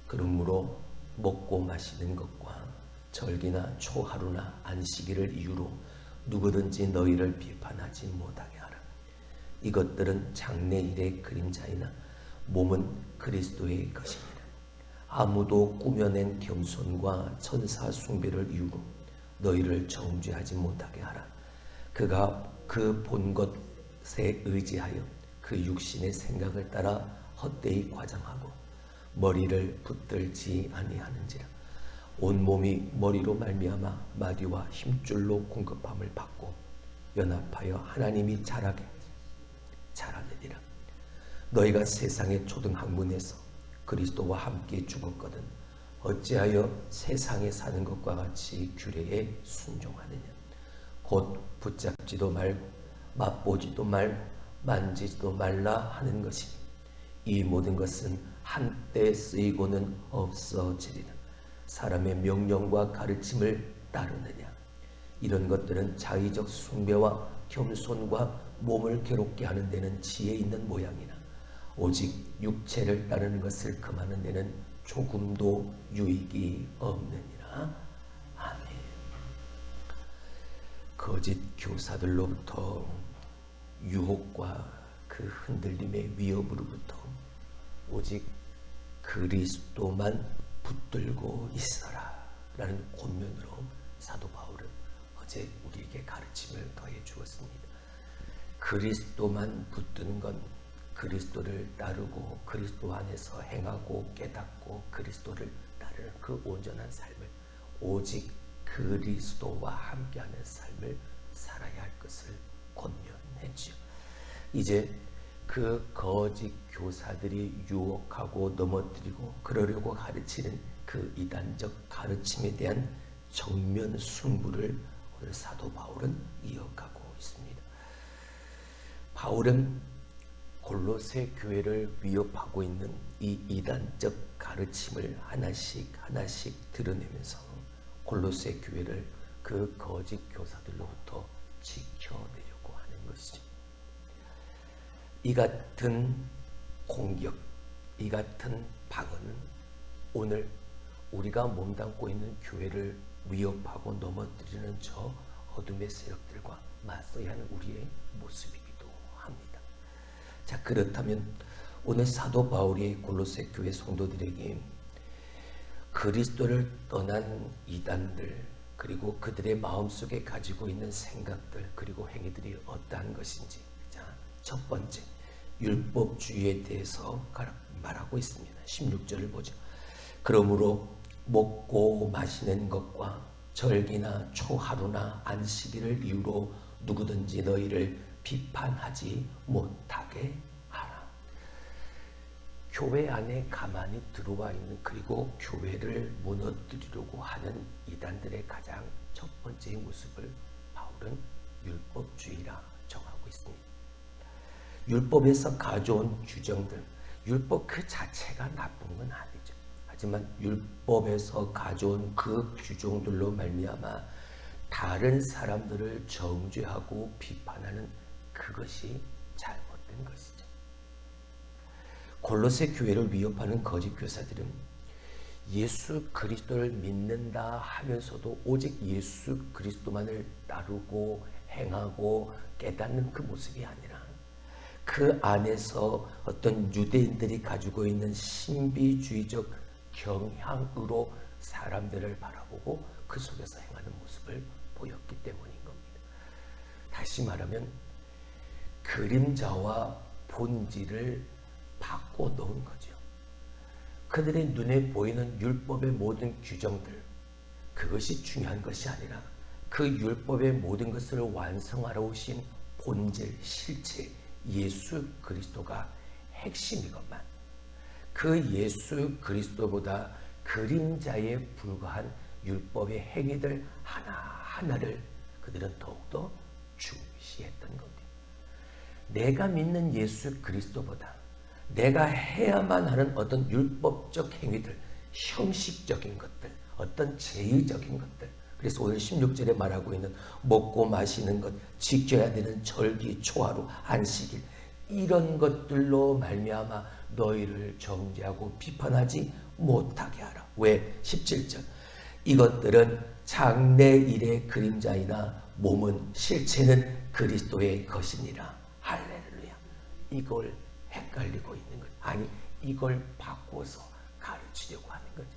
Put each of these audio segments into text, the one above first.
그러므로 먹고 마시는 것과 절기나 초하루나 안식일을 이유로 누구든지 너희를 비판하지 못하게 하라. 이것들은 장래일의 그림자이나 몸은 그리스도의 것이니라. 아무도 꾸며낸 겸손과 천사 숭배를 이유로 너희를 정죄하지 못하게 하라. 그가 그 본 것에 의지하여 그 육신의 생각을 따라 헛되이 과장하고 머리를 붙들지 아니하는지라. 온몸이 머리로 말미암아 마디와 힘줄로 공급함을 받고 연합하여 하나님이 자라느니라. 너희가 세상의 초등학문에서 그리스도와 함께 죽었거든 어찌하여 세상에 사는 것과 같이 규례에 순종하느냐. 곧 붙잡지도 말고 맛보지도 말고 만지지도 말라 하는 것이니 이 모든 것은 한때 쓰이고는 없어지리라. 사람의 명령과 가르침을 따르느냐. 이런 것들은 자의적 숭배와 겸손과 몸을 괴롭게 하는 데는 지혜 있는 모양이나 오직 육체를 따르는 것을 금하는 데는 조금도 유익이 없느니라. 아멘. 거짓 교사들로부터 유혹과 그 흔들림의 위협으로부터 오직 그리스도만 붙들고 있어라 라는 권면으로 사도 바울은 어제 우리에게 가르침을 더해 주었습니다. 그리스도만 붙드는 건 그리스도를 따르고 그리스도 안에서 행하고 깨닫고 그리스도를 따르는 그 온전한 삶을, 오직 그리스도와 함께하는 삶을 살아야 할 것을 권면했지요. 이제 그 거짓 교사들이 유혹하고 넘어뜨리고 그러려고 가르치는 그 이단적 가르침에 대한 정면 승부를 오늘 사도 바울은 이어가고 있습니다. 바울은 골로새 교회를 위협하고 있는 이 이단적 가르침을 하나씩 드러내면서 골로새 교회를 그 거짓 교사들로부터 지켜내려고 하는 것이죠. 이 같은 공격, 이 같은 방언은 오늘 우리가 몸담고 있는 교회를 위협하고 넘어뜨리는 저 어둠의 세력들과 맞서야 하는 우리의 모습이기도 합니다. 자, 그렇다면 오늘 사도 바울이 골로새 교회 성도들에게 그리스도를 떠난 이단들, 그리고 그들의 마음속에 가지고 있는 생각들, 그리고 행위들이 어떠한 것인지, 자, 첫 번째 율법주의에 대해서 말하고 있습니다. 16절을 보죠. 그러므로 먹고 마시는 것과 절기나 초하루나 안식일을 이유로 누구든지 너희를 비판하지 못하게 하라. 교회 안에 가만히 들어와 있는, 그리고 교회를 무너뜨리려고 하는 이단들의 가장 첫 번째 모습을 바울은 율법주의라 정하고 있습니다. 율법에서 가져온 규정들, 율법 그 자체가 나쁜 건 아니죠. 하지만 율법에서 가져온 그 규정들로 말미암아 다른 사람들을 정죄하고 비판하는 그것이 잘못된 것이죠. 골로새 교회를 위협하는 거짓 교사들은 예수 그리스도를 믿는다 하면서도 오직 예수 그리스도만을 따르고 행하고 깨닫는 그 모습이 아니라 그 안에서 어떤 유대인들이 가지고 있는 신비주의적 경향으로 사람들을 바라보고 그 속에서 행하는 모습을 보였기 때문인 겁니다. 다시 말하면 그림자와 본질을 바꿔 놓은 거죠. 그들의 눈에 보이는 율법의 모든 규정들, 그것이 중요한 것이 아니라 그 율법의 모든 것을 완성하러 오신 본질, 실체, 예수 그리스도가 핵심이건만 그 예수 그리스도보다 그림자에 불과한 율법의 행위들 하나하나를 그들은 더욱더 중시했던 겁니다. 내가 믿는 예수 그리스도보다 내가 해야만 하는 어떤 율법적 행위들, 형식적인 것들, 어떤 제의적인 것들, 그래서 오늘 16절에 말하고 있는 먹고 마시는 것, 지켜야 되는 절기, 초하루, 안식일, 이런 것들로 말미암아 너희를 정죄하고 비판하지 못하게 하라. 왜? 17절. 이것들은 장래일의 그림자이나 몸은 실체는 그리스도의 것이니라. 할렐루야. 이걸 헷갈리고 있는 것. 아니, 이걸 바꿔서 가르치려고 하는 거죠.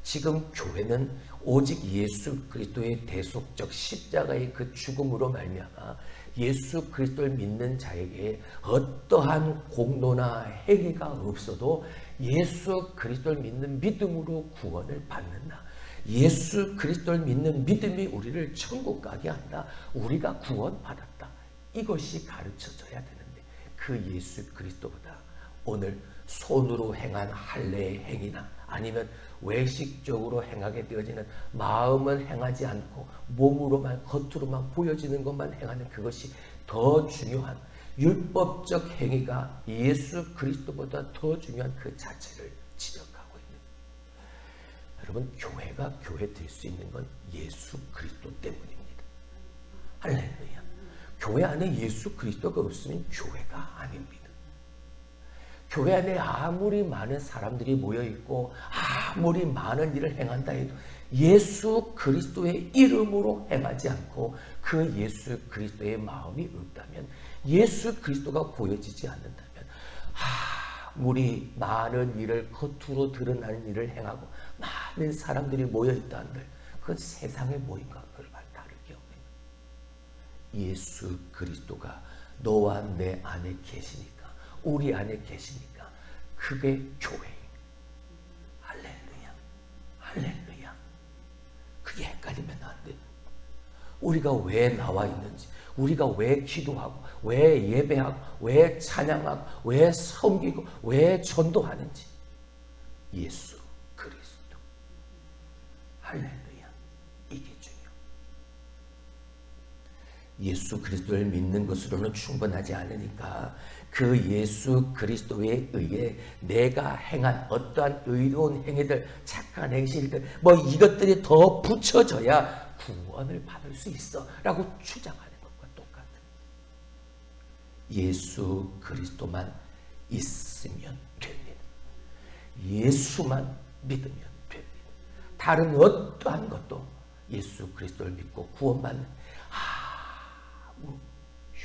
지금 교회는 오직 예수 그리스도의 대속적 십자가의 그 죽음으로 말미암아 예수 그리스도를 믿는 자에게 어떠한 공로나 행위가 없어도 예수 그리스도를 믿는 믿음으로 구원을 받는다. 예수 그리스도를 믿는 믿음이 우리를 천국 가게 한다. 우리가 구원받았다. 이것이 가르쳐져야 되는데 그 예수 그리스도보다 오늘 손으로 행한 할례의 행위나 아니면 외식적으로 행하게 되어지는 마음은 행하지 않고 몸으로만 겉으로만 보여지는 것만 행하는 그것이 더 중요한 율법적 행위가 예수 그리스도보다 더 중요한 그 자체를 지적하고 있는 여러분, 교회가 교회 될 수 있는 건 예수 그리스도 때문입니다. 할렐루야. 교회 안에 예수 그리스도가 없으면 교회가 아닙니다. 교회 안에 아무리 많은 사람들이 모여있고 아무리 많은 일을 행한다 해도 예수 그리스도의 이름으로 행하지 않고 그 예수 그리스도의 마음이 없다면, 예수 그리스도가 보여지지 않는다면 아무리 많은 일을 겉으로 드러나는 일을 행하고 많은 사람들이 모여있다 한들 그건 세상에 모인 것들과 다를 게 없는 예수 그리스도가 너와 내 안에 계시니까, 우리 안에 계시니까 그게 교회. 할렐루야. 할렐루야. 그게 헷갈리면 안 돼. 우리가 왜 나와 있는지, 우리가 왜 기도하고 왜 예배하고 왜 찬양하고 왜 섬기고 왜 전도하는지. 예수 그리스도. 할렐루야. 이게 중요해요. 예수 그리스도를 믿는 것으로는 충분하지 않으니까 그 예수 그리스도에 의해 내가 행한 어떠한 의로운 행위들, 착한 행실들, 이것들이 더 붙여져야 구원을 받을 수 있어 라고 주장하는 것과 똑같은, 예수 그리스도만 있으면 됩니다. 예수만 믿으면 됩니다. 다른 어떠한 것도 예수 그리스도를 믿고 구원받는 아무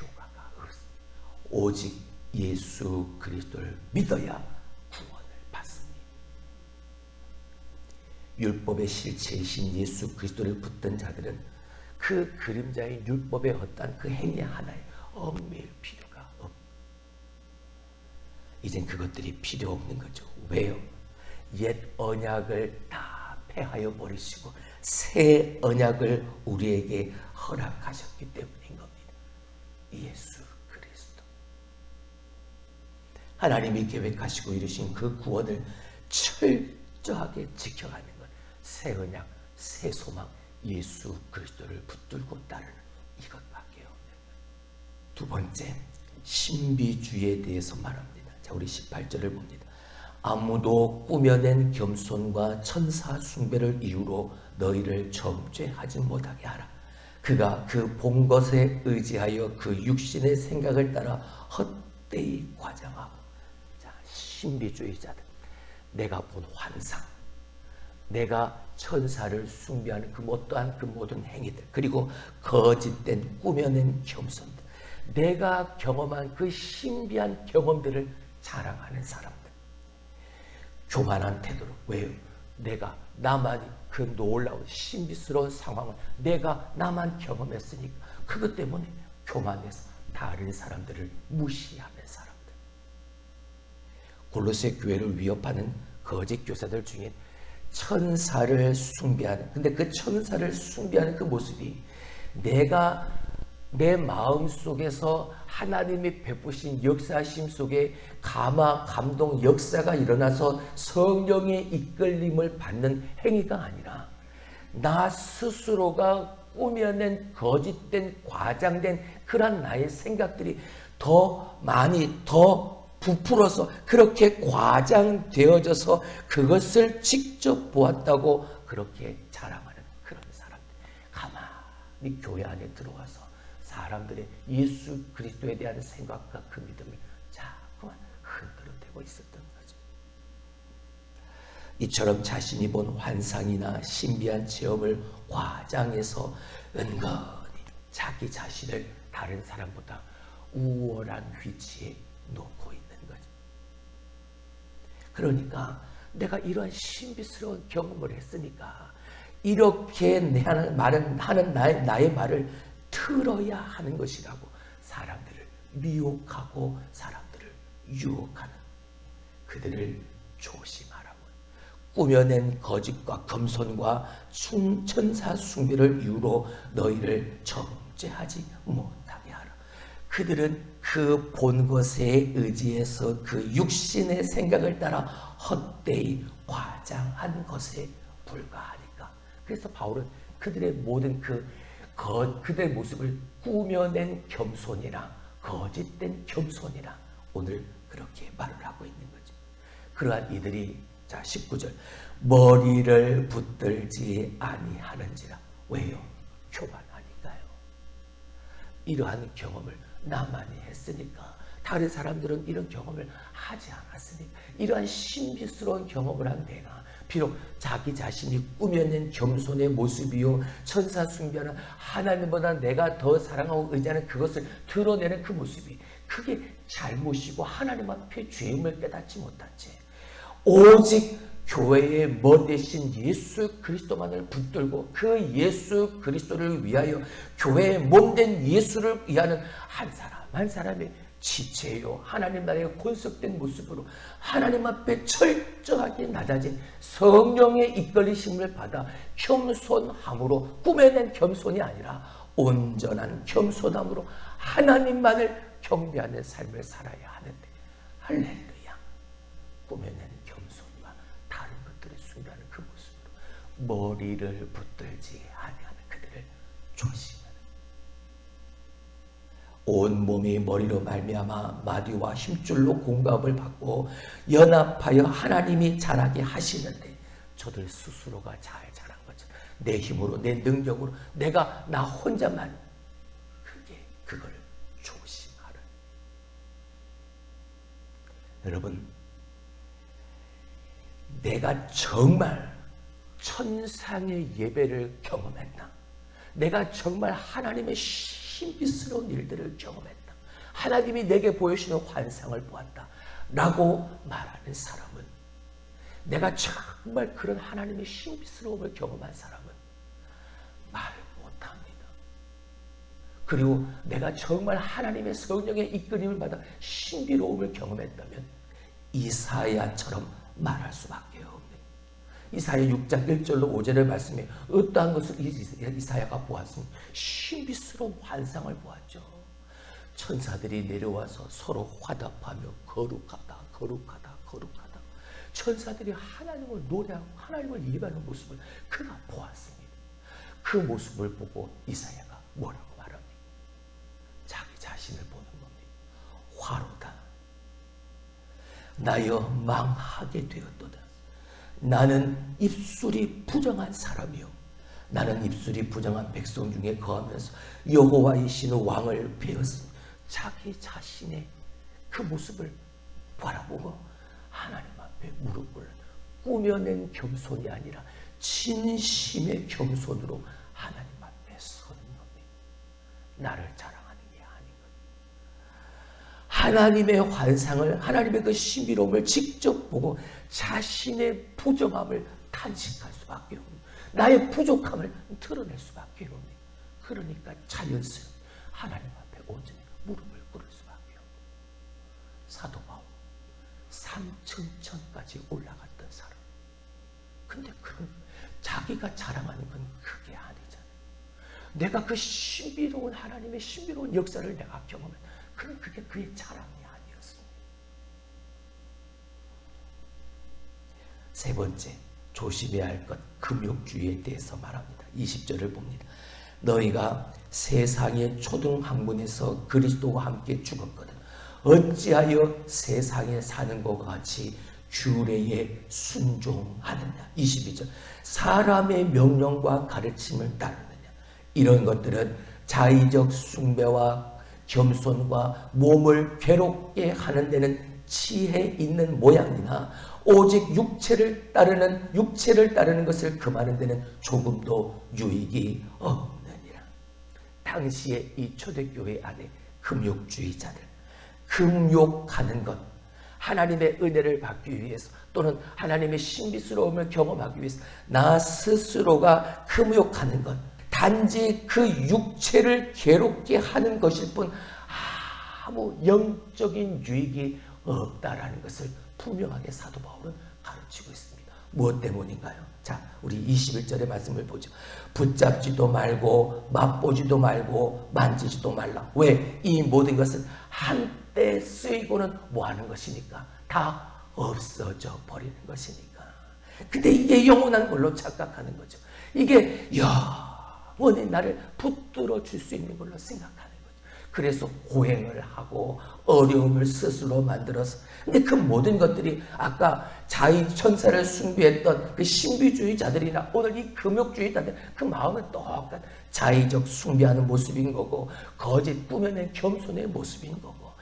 효과가 없습니다. 오직 예수 그리스도를 믿어야 구원을 받습니다. 율법의 실체이신 예수 그리스도를 붙든 자들은 그 그림자의 율법의 어떠한 그 행위 하나에 얽매일 필요가 없습니다. 이젠 그것들이 필요 없는 거죠. 왜요? 옛 언약을 다 폐하여 버리시고 새 언약을 우리에게 허락하셨기 때문인 겁니다. 예수 하나님이 계획하시고 이루신 그 구원을 철저하게 지켜가는 것, 새 언약, 새 소망, 예수 그리스도를 붙들고 따르는 이것밖에 없는 거예요. 두 번째, 신비주의에 대해서 말합니다. 자, 우리 18절을 봅니다. 아무도 꾸며낸 겸손과 천사 숭배를 이유로 너희를 정죄하지 못하게 하라. 그가 그 본 것에 의지하여 그 육신의 생각을 따라 헛되이 과장하고. 신비주의자들, 내가 본 환상, 내가 천사를 숭배하는 그 어떠한 그 모든 행위들, 그리고 거짓된 꾸며낸 겸손들, 내가 경험한 그 신비한 경험들을 자랑하는 사람들, 교만한 태도로. 왜요? 내가 나만이 그 놀라운 신비스러운 상황을 내가 나만 경험했으니까 그것 때문에 교만해서 다른 사람들을 무시하는 사람. 골로새 교회를 위협하는 거짓 교사들 중에 천사를 숭배하는, 근데 그 천사를 숭배하는 그 모습이 내가 내 마음 속에서 하나님이 베푸신 역사심 속에 감화, 감동, 역사가 일어나서 성령의 이끌림을 받는 행위가 아니라 나 스스로가 꾸며낸 거짓된 과장된 그런 나의 생각들이 더 많이 더 부풀어서 그렇게 과장되어져서 그것을 직접 보았다고 그렇게 자랑하는 그런 사람들, 가만히 교회 안에 들어와서 사람들의 예수 그리스도에 대한 생각과 그 믿음을 자꾸만 흔들어대고 있었던 거죠. 이처럼 자신이 본 환상이나 신비한 체험을 과장해서 은근히 자기 자신을 다른 사람보다 우월한 위치에 놓고 있는 거죠. 그러니까 내가 이러한 신비스러운 경험을 했으니까 이렇게 하는 나의 말을 들어야 하는 것이라고 사람들을 미혹하고 사람들을 유혹하는 그들을 조심하라고. 꾸며낸 거짓과 겸손과 천사 숭배를 이유로 너희를 정죄하지 못하게 하라. 그들은 그 본 것에 의지해서 그 육신의 생각을 따라 헛되이 과장한 것에 불과하니까. 그래서 바울은 그들의 모든 그들의 모습을 꾸며낸 겸손이라 거짓된 겸손이라 오늘 그렇게 말을 하고 있는 거죠. 그러한 이들이 자 19절 머리를 붙들지 아니하는지라. 왜요? 교만하니까요. 이러한 경험을 나만이 했으니까 다른 사람들은 이런 경험을 하지 않았으니까 이러한 신비스러운 경험을 한 내가 비록 자기 자신이 꾸며낸 겸손의 모습이요 천사 숭배하는 하나님보다 내가 더 사랑하고 의지하는 그것을 드러내는 그 모습이 그게 잘못이고 하나님 앞에 죄임을 깨닫지 못한 채 오직 교회의 머리 대신 예수 그리스도만을 붙들고 그 예수 그리스도를 위하여 교회의 몸된 예수를 위하는 한 사람 한 사람의 지체요 하나님 나라의 권속된 모습으로 하나님 앞에 철저하게 낮아진 성령의 이끌리심을 받아 겸손함으로 꾸며낸 겸손이 아니라 온전한 겸손함으로 하나님만을 경배하는 삶을 살아야 하는데 할렐루야. 꾸며낸 겸손과 다른 것들을 숭배하는 그 모습으로 머리를 붙들지 아니하는 그들을 조심하라. 온 몸이 머리로 말미암아 마디와 힘줄로 공감을 받고 연합하여 하나님이 자라게 하시는데 저들 스스로가 잘 자란 것처럼 내 힘으로 내 능력으로 내가 나 혼자만 그걸 조심하라. 여러분 내가 정말 천상의 예배를 경험했나? 내가 정말 하나님의 신비스러운 일들을 경험했다. 하나님이 내게 보여주시는 환상을 보았다. 라고 말하는 사람은 내가 정말 그런 하나님의 신비스러움을 경험한 사람은 말을 못합니다. 그리고 내가 정말 하나님의 성령의 이끌림을 받아 신비로움을 경험했다면 이사야처럼 말할 수밖에 없네요. 이사야 6장 1절로 5절의 말씀에 어떠한 것을 이사야가 보았습니다. 신비스러운 환상을 보았죠. 천사들이 내려와서 서로 화답하며 거룩하다 거룩하다 거룩하다. 천사들이 하나님을 노래하고 하나님을 예배하는 모습을 그가 보았습니다. 그 모습을 보고 이사야가 뭐라고 말합니까? 자기 자신을 보는 겁니다. 화로다. 나여 망하게 되었도다. 나는 입술이 부정한 사람이요 나는 입술이 부정한 백성 중에 거하면서 여호와이신 왕을 배웠습니다. 자기 자신의 그 모습을 바라보고 하나님 앞에 무릎을 꾸며낸 겸손이 아니라 진심의 겸손으로 하나님 앞에 서는 겁니다. 나를 자랑하는 게 아닌 거예요. 하나님의 환상을 하나님의 그 신비로움을 직접 보고 자신의 부정함을 탄식할 수밖에 없는 나의 부족함을 드러낼 수밖에 없는 그러니까 자연스럽게 하나님 앞에 온전히 무릎을 꿇을 수밖에 없는 사도 바울 3층천까지 올라갔던 사람. 근데 그건 자기가 자랑하는 건 그게 아니잖아요. 내가 그 신비로운 하나님의 신비로운 역사를 내가 경험해. 그럼 그게 그의 자랑이 아니었습니다. 세 번째, 조심해야 할 것, 금욕주의에 대해서 말합니다. 20절을 봅니다. 너희가 세상의 초등학문에서 그리스도와 함께 죽었거든 어찌하여 세상에 사는 것과 같이 규례에 순종하느냐. 22절 사람의 명령과 가르침을 따르느냐. 이런 것들은 자의적 숭배와 겸손과 몸을 괴롭게 하는 데는 지혜 있는 모양이나 오직 육체를 따르는 것을 금하는 데는 조금도 유익이 없느니라. 당시에 이 초대교회 안에 금욕주의자들, 금욕하는 것, 하나님의 은혜를 받기 위해서 또는 하나님의 신비스러움을 경험하기 위해서 나 스스로가 금욕하는 것, 단지 그 육체를 괴롭게 하는 것일 뿐 아무 영적인 유익이 없다라는 것을 분명하게 사도 바울은 가르치고 있습니다. 무엇 때문인가요? 자, 우리 21절의 말씀을 보죠. 붙잡지도 말고 맛보지도 말고 만지지도 말라. 왜? 이 모든 것은 한때 쓰이고는 뭐하는 것이니까? 다 없어져 버리는 것이니까. 근데 이게 영원한 걸로 착각하는 거죠. 이게 영원히 나를 붙들어 줄 수 있는 걸로 생각하는 거죠. 그래서 고행을 하고 어려움을 스스로 만들어서, 근데 그 모든 것들이 아까 자의천사를 숭배했던 그 신비주의자들이나 오늘 이 금욕주의자들, 그 마음은 똑같은 자의적 숭배하는 모습인 거고, 거짓 꾸며낸 겸손의 모습인 거고,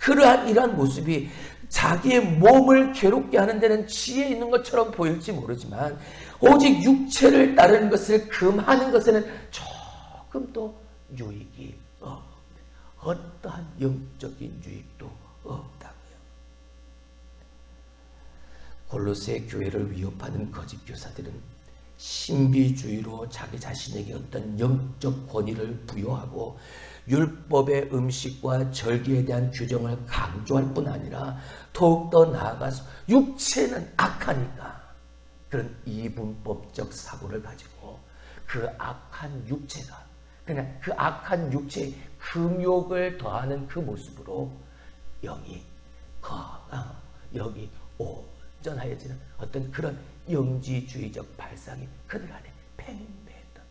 이러한 모습이 자기의 몸을 괴롭게 하는 데는 지혜 있는 것처럼 보일지 모르지만 오직 육체를 따르는 것을 금하는 것에는 조금도 유익이 없다. 어떠한 영적인 유익도 없다고요. 골로새 교회를 위협하는 거짓 교사들은 신비주의로 자기 자신에게 어떤 영적 권위를 부여하고 율법의 음식과 절기에 대한 규정을 강조할 뿐 아니라 더욱더 나아가서 육체는 악하니까 그런 이분법적 사고를 가지고 그 악한 육체가, 그냥 그 악한 육체에 금욕을 더하는 그 모습으로 영이 건강하고 영이 온전하여지는 어떤 그런 영지주의적 발상이 그들 안에 팽배했던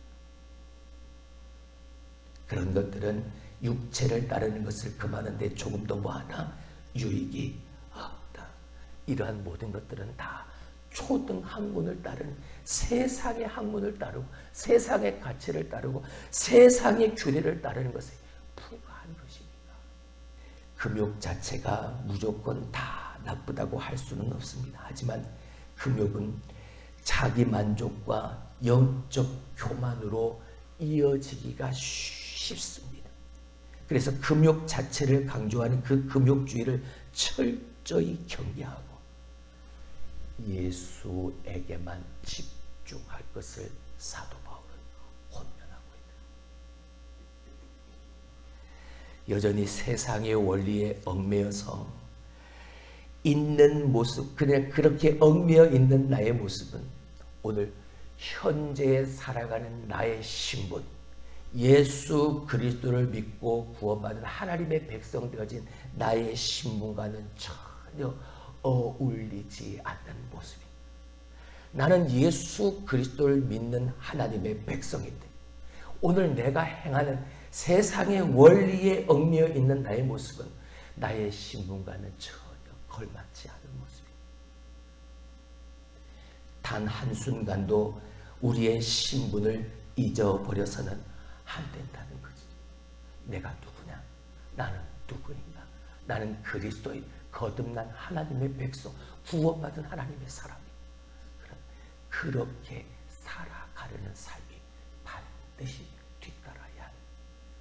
그런 것들은 육체를 따르는 것을 금하는 데 조금도 뭐하나 유익이 없다. 이러한 모든 것들은 다 초등 학문을 따르는, 세상의 학문을 따르고 세상의 가치를 따르고 세상의 규례를 따르는 것에 불과한 것입니다. 금욕 자체가 무조건 다 나쁘다고 할 수는 없습니다. 하지만 금욕은 자기 만족과 영적 교만으로 이어지기가 쉽습니다. 그래서 금욕 자체를 강조하는 그 금욕주의를 철저히 경계하고 예수에게만 집중할 것을 사도 바울은 권면하고 있다. 여전히 세상의 원리에 얽매여서 있는 모습, 그냥 그렇게 얽매여 있는 나의 모습은 오늘 현재에 살아가는 나의 신분, 예수 그리스도를 믿고 구원받은 하나님의 백성 되어진 나의 신분과는 전혀 어울리지 않는 모습입니다. 나는 예수 그리스도를 믿는 하나님의 백성인데 오늘 내가 행하는 세상의 원리에 얽매여 있는 나의 모습은 나의 신분과는 전혀 걸맞지 않은 모습입니다. 단 한순간도 우리의 신분을 잊어버려서는 안 된다는 거지. 내가 누구냐? 나는 누구인가? 나는 그리스도의 거듭난 하나님의 백성, 구원받은 하나님의 사람이고, 그렇게 살아가려는 삶이 반드시 뒤따라야 한다.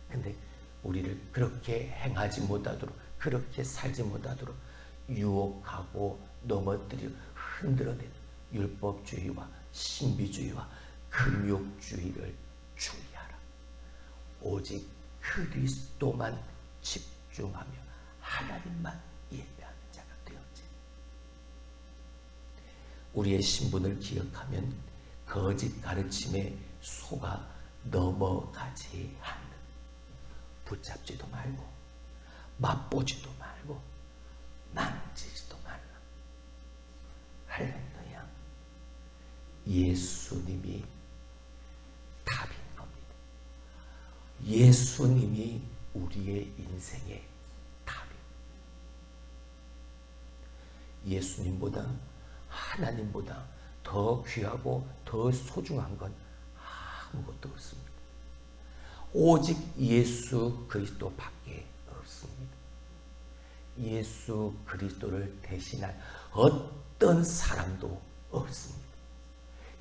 근데 우리를 그렇게 행하지 못하도록, 그렇게 살지 못하도록 유혹하고 넘어뜨리고 흔들어내는 율법주의와 신비주의와 금욕주의를 주의하라. 오직 그리스도만 집중하며 하나님만 예배하는 자가 되었지. 우리의 신분을 기억하면 거짓 가르침에 속아 넘어가지 않는, 붙잡지도 말고 맛보지도 말고 만지지도 말라. 할렐루야. 예수님이 답인 겁니다. 예수님이 우리의 인생의 답입니다. 예수님보다, 하나님보다 더 귀하고 더 소중한 건 아무것도 없습니다. 오직 예수 그리스도밖에 없습니다. 예수 그리스도를 대신할 어떤 사람도 없습니다.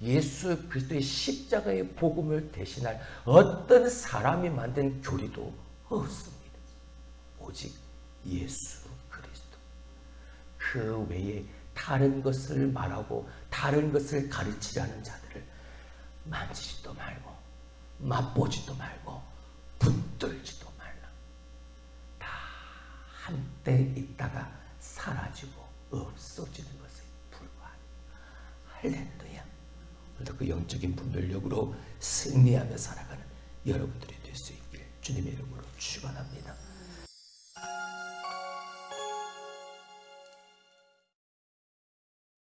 예수 그리스도의 십자가의 복음을 대신할 어떤 사람이 만든 교리도 없습니다. 오직 예수 그리스도. 그 외에 다른 것을 말하고 다른 것을 가르치려는 자들을 만지지도 말고 맛보지도 말고 붙들지도 말라. 다 한때 있다가 사라지고 없어지는 것에 불과하니. 할렐루야. 오늘도 그 영적인 분별력으로 승리하며 살아가는 여러분들이 될 수 있길 주님의 이름으로 축원합니다.